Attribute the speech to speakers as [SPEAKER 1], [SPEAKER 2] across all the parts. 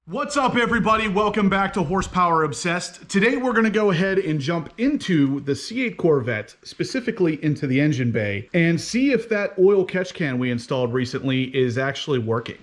[SPEAKER 1] What's up, everybody? Welcome back to Horsepower Obsessed. Today we're going to go ahead and jump into the C8 Corvette, specifically into the engine bay, and see if that oil catch can we installed recently is actually working.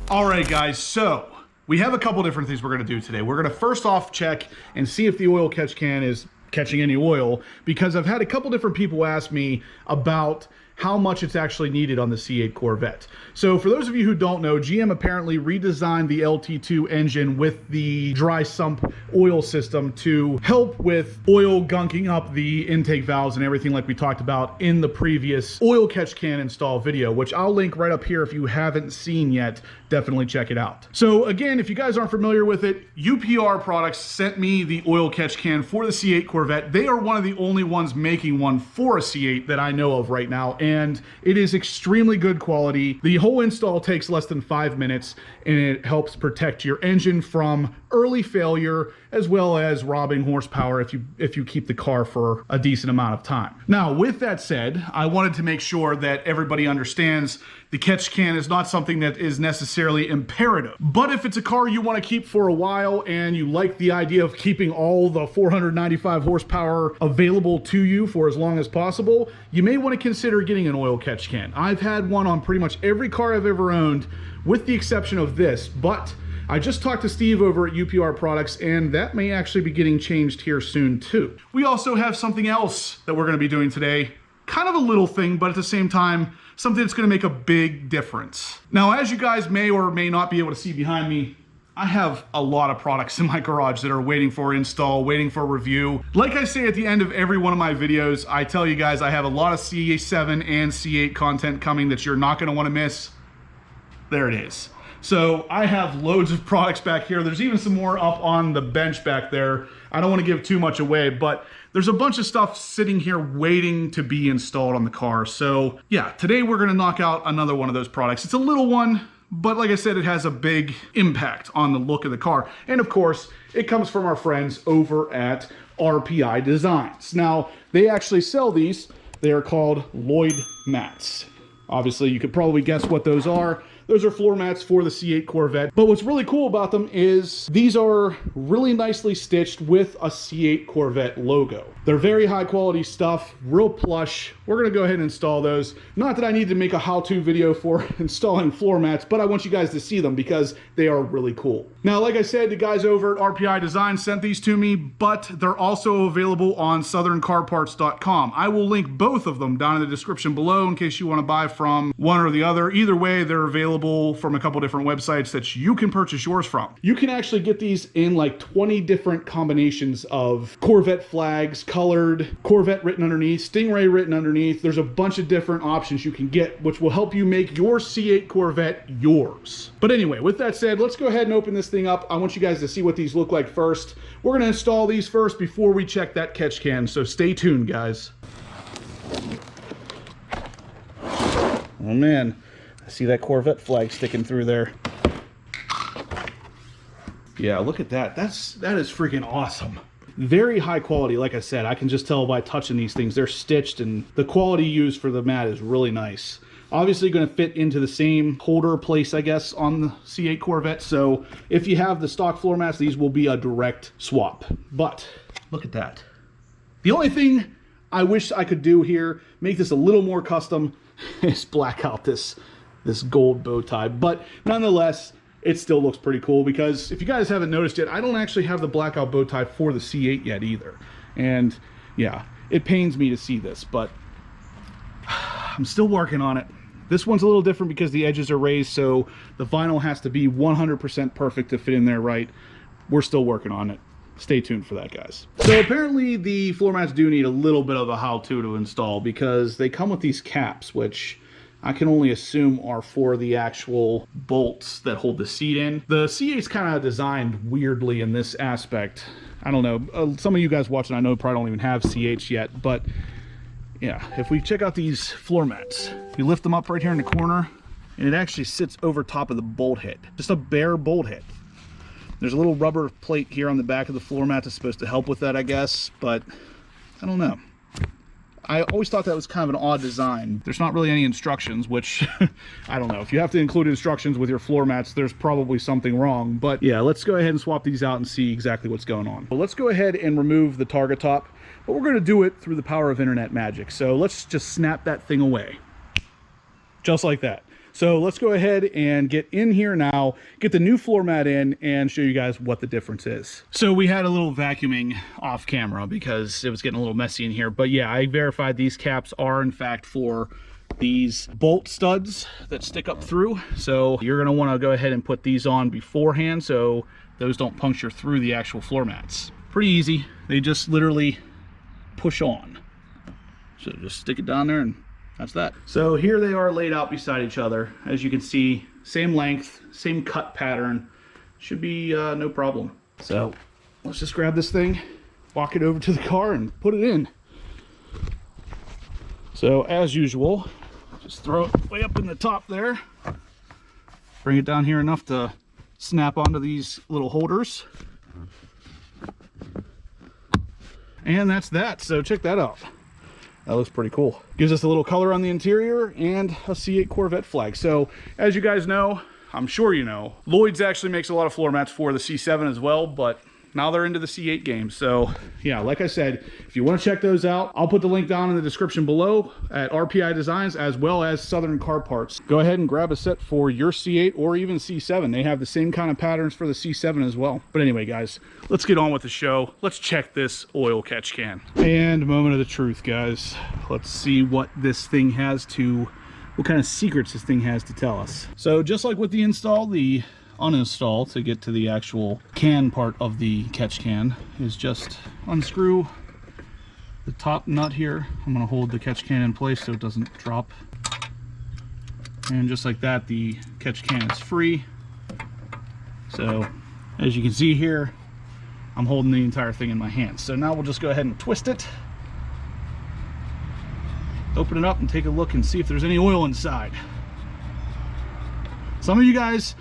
[SPEAKER 1] All right, guys, so we have a couple different things we're going to do today. We're going to first off check and see if the oil catch can is catching any oil, because I've had a couple different people ask me about how much it's actually needed on the C8 Corvette. So for those of you who don't know, GM apparently redesigned the LT2 engine with the dry sump oil system to help with oil gunking up the intake valves and everything like we talked about in the previous oil catch can install video, which I'll link right up here if you haven't seen yet. Definitely check it out. So again, if you guys aren't familiar with it, UPR Products sent me the oil catch can for the C8 Corvette. They are one of the only ones making one for a C8 that I know of right now, and it is extremely good quality. The whole install takes less than 5 minutes, and it helps protect your engine from early failure as well as robbing horsepower if you keep the car for a decent amount of time. Now, with that said, I wanted to make sure that everybody understands the catch can is not something that is necessarily imperative. But if it's a car you want to keep for a while and you like the idea of keeping all the 495 horsepower available to you for as long as possible, you may want to consider getting an oil catch can. I've had one on pretty much every car I've ever owned, with the exception of this, but I just talked to Steve over at UPR Products, and that may actually be getting changed here soon too. We also have something else that we're going to be doing today. Kind of a little thing, but at the same time, something that's going to make a big difference. Now, as you guys may or may not be able to see behind me, I have a lot of products in my garage that are waiting for install, waiting for review. Like I say at the end of every one of my videos, I tell you guys I have a lot of C7 and C8 content coming that you're not going to want to miss. There it is. So I have loads of products back here. There's even some more up on the bench back there. I don't want to give too much away, but there's a bunch of stuff sitting here waiting to be installed on the car. So yeah, today we're going to knock out another one of those products. It's a little one, but like I said, it has a big impact on the look of the car. And of course, it comes from our friends over at RPI Designs. Now, they actually sell these. They are called Lloyd mats. Obviously, you could probably guess what those are. Those are floor mats for the C8 Corvette. But what's really cool about them is these are really nicely stitched with a C8 Corvette logo. They're very high quality stuff, real plush. We're gonna go ahead and install those. Not that I need to make a how-to video for installing floor mats, but I want you guys to see them because they are really cool. Now, like I said, the guys over at RPI Design sent these to me, but they're also available on southerncarparts.com. I will link both of them down in the description below in case you wanna buy from one or the other. Either way, they're available from a couple different websites that you can purchase yours from. You can actually get these in like 20 different combinations of Corvette flags, colored, Corvette written underneath, Stingray written underneath. There's a bunch of different options you can get, which will help you make your C8 Corvette yours. But anyway, with that said, let's go ahead and open this thing up. I want you guys to see what these look like first. We're gonna install these first before we check that catch can, so stay tuned, guys. Oh man, I see that Corvette flag sticking through there. Yeah, look at that. That is freaking awesome. Very high quality. Like I said, I can just tell by touching these things. They're stitched, and the quality used for the mat is really nice. Obviously going to fit into the same holder place, I guess, on the C8 Corvette. So if you have the stock floor mats, these will be a direct swap. But look at that. The only thing I wish I could do here, make this a little more custom, is black out this gold bow tie. But nonetheless, it still looks pretty cool, because if you guys haven't noticed yet, I don't actually have the blackout bow tie for the C8 yet either. And yeah, it pains me to see this, but I'm still working on it. This one's a little different because the edges are raised, so the vinyl has to be 100% perfect to fit in there right. We're still working on it. Stay tuned for that, guys. So apparently the floor mats do need a little bit of a how-to to install, because they come with these caps, which I can only assume are for the actual bolts that hold the seat in. The C8's kind of designed weirdly in this aspect. I don't know. Some of you guys watching, I know, probably don't even have C8s yet, but yeah, if we check out these floor mats, you lift them up right here in the corner, and it actually sits over top of the bolt head. Just a bare bolt head. There's a little rubber plate here on the back of the floor mat that's supposed to help with that, I guess, but I don't know. I always thought that was kind of an odd design. There's not really any instructions, which I don't know. If you have to include instructions with your floor mats, there's probably something wrong. But yeah, let's go ahead and swap these out and see exactly what's going on. Well, let's go ahead and remove the target top, but we're going to do it through the power of internet magic. So let's just snap that thing away. Just like that. So let's go ahead and get in here now, get the new floor mat in, and show you guys what the difference is. So we had a little vacuuming off camera because it was getting a little messy in here. But yeah, I verified these caps are in fact for these bolt studs that stick up through. So you're going to want to go ahead and put these on beforehand so those don't puncture through the actual floor mats. Pretty easy. They just literally push on. So just stick it down there and that's that. So here they are laid out beside each other. As you can see, same length, same cut pattern. Should be no problem. So let's just grab this thing, walk it over to the car and put it in. So as usual, just throw it way up in the top there. Bring it down here enough to snap onto these little holders. And that's that. So check that out. That looks pretty cool. Gives us a little color on the interior and a C8 Corvette flag. So as you guys know, I'm sure you know, Lloyd's actually makes a lot of floor mats for the C7 as well, but now they're into the C8 game. So yeah, like I said, if you want to check those out, I'll put the link down in the description below at RPI Designs as well as Southern Car Parts. Go ahead and grab a set for your C8 or even C7. They have the same kind of patterns for the C7 as well. But anyway, guys, let's get on with the show. Let's check this oil catch can. And moment of the truth, guys. Let's see what this thing has to, what kind of secrets this thing has to tell us. So just like with the install, the uninstall to get to the actual can part of the catch can is just unscrew the top nut here. I'm going to hold the catch can in place so it doesn't drop, and just like that the catch can is free. So as you can see here, I'm holding the entire thing in my hands. So now we'll just go ahead and twist it, open it up and take a look and see if there's any oil inside. Some of you guys,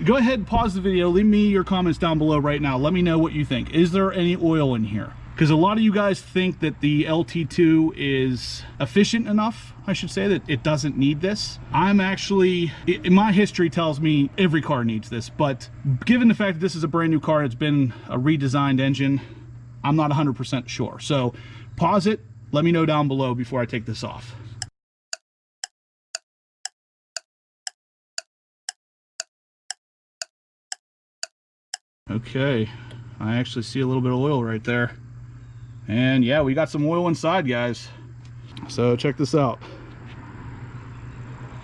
[SPEAKER 1] go ahead and pause the video, leave me your comments down below right now. Let me know what you think. Is there any oil in here? Because a lot of you guys think that the LT2 is efficient enough, I should say, that it doesn't need this. I'm actually, my history tells me every car needs this, but given the fact that this is a brand new car, it's been a redesigned engine, I'm not 100% sure. So pause it, let me know down below before I take this off. Okay, I actually see a little bit of oil right there. And yeah, we got some oil inside, guys. So check this out.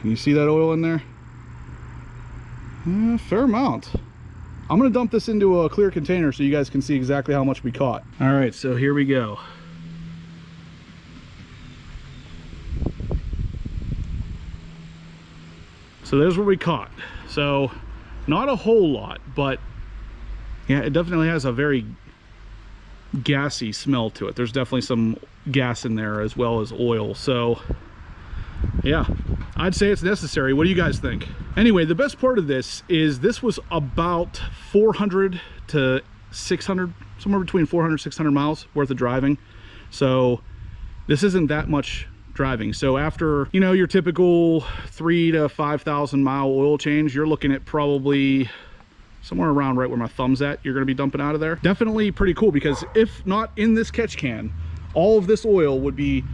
[SPEAKER 1] Can you see that oil in there? Fair amount. I'm gonna dump this into a clear container so you guys can see exactly how much we caught. All right, so here we go. So there's what we caught. So not a whole lot, but yeah, it definitely has a very gassy smell to it. There's definitely some gas in there as well as oil. So yeah, I'd say it's necessary. What do you guys think? Anyway, the best part of this is this was about 400 to 600, somewhere between 400 600 miles worth of driving. So this isn't that much driving. So after, you know, your typical 3,000 to 5,000 mile oil change, you're looking at probably somewhere around right where my thumb's at, you're going to be dumping out of there. Definitely pretty cool, because if not in this catch can, all of this oil would be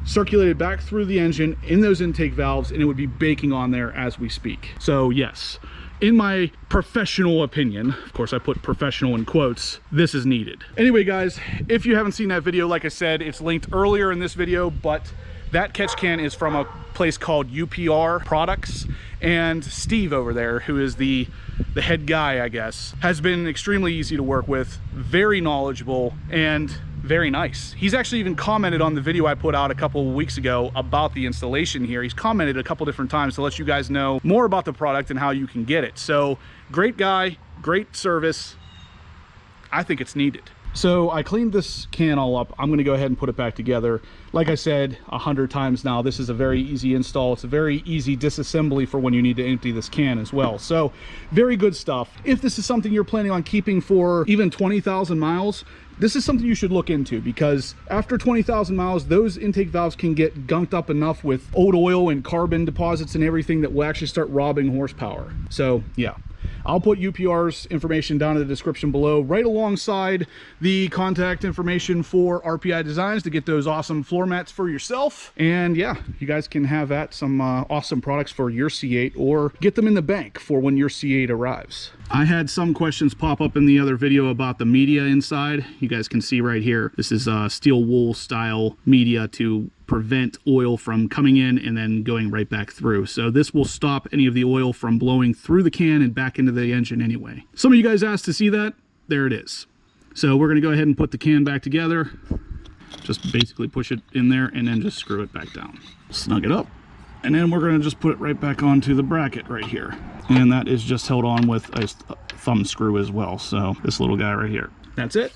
[SPEAKER 1] circulated back through the engine in those intake valves, and it would be baking on there as we speak. So yes, in my professional opinion, of course I put professional in quotes, this is needed. Anyway guys, if you haven't seen that video, like I said, it's linked earlier in this video, but that catch can is from a place called UPR Products, and Steve over there, who is the head guy, I guess, has been extremely easy to work with, very knowledgeable, and very nice. He's actually even commented on the video I put out a couple of weeks ago about the installation here. He's commented a couple different times to let you guys know more about the product and how you can get it. So great guy, great service. I think it's needed. So I cleaned this can all up. I'm going to go ahead and put it back together. Like I said 100 times now, this is a very easy install. It's a very easy disassembly for when you need to empty this can as well. So very good stuff. If this is something you're planning on keeping for even 20,000 miles, this is something you should look into, because after 20,000 miles, those intake valves can get gunked up enough with old oil and carbon deposits and everything that will actually start robbing horsepower. So yeah. I'll put UPR's information down in the description below, right alongside the contact information for RPI Designs to get those awesome floor mats for yourself. And yeah, you guys can have at some awesome products for your C8, or get them in the bank for when your C8 arrives. I had some questions pop up in the other video about the media inside. You guys can see right here, this is steel wool style media to prevent oil from coming in and then going right back through. So this will stop any of the oil from blowing through the can and back into the engine anyway. Some of you guys asked to see that. There it is. So we're going to go ahead and put the can back together. Just basically push it in there and then just screw it back down. Snug it up. And then we're going to just put it right back onto the bracket right here. And that is just held on with a thumb screw as well. So this little guy right here. That's it.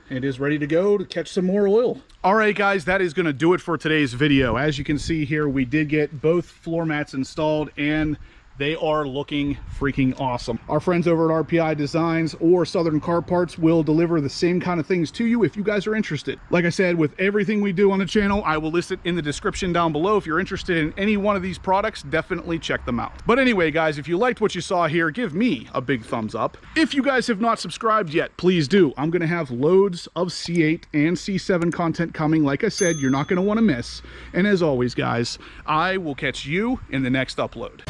[SPEAKER 1] It is ready to go to catch some more oil. All right, guys, that is going to do it for today's video. As you can see here, we did get both floor mats installed, and they are looking freaking awesome. Our friends over at RPI Designs or Southern Car Parts will deliver the same kind of things to you if you guys are interested. Like I said, with everything we do on the channel, I will list it in the description down below. If you're interested in any one of these products, definitely check them out. But anyway, guys, if you liked what you saw here, give me a big thumbs up. If you guys have not subscribed yet, please do. I'm going to have loads of C8 and C7 content coming. Like I said, you're not going to want to miss. And as always, guys, I will catch you in the next upload.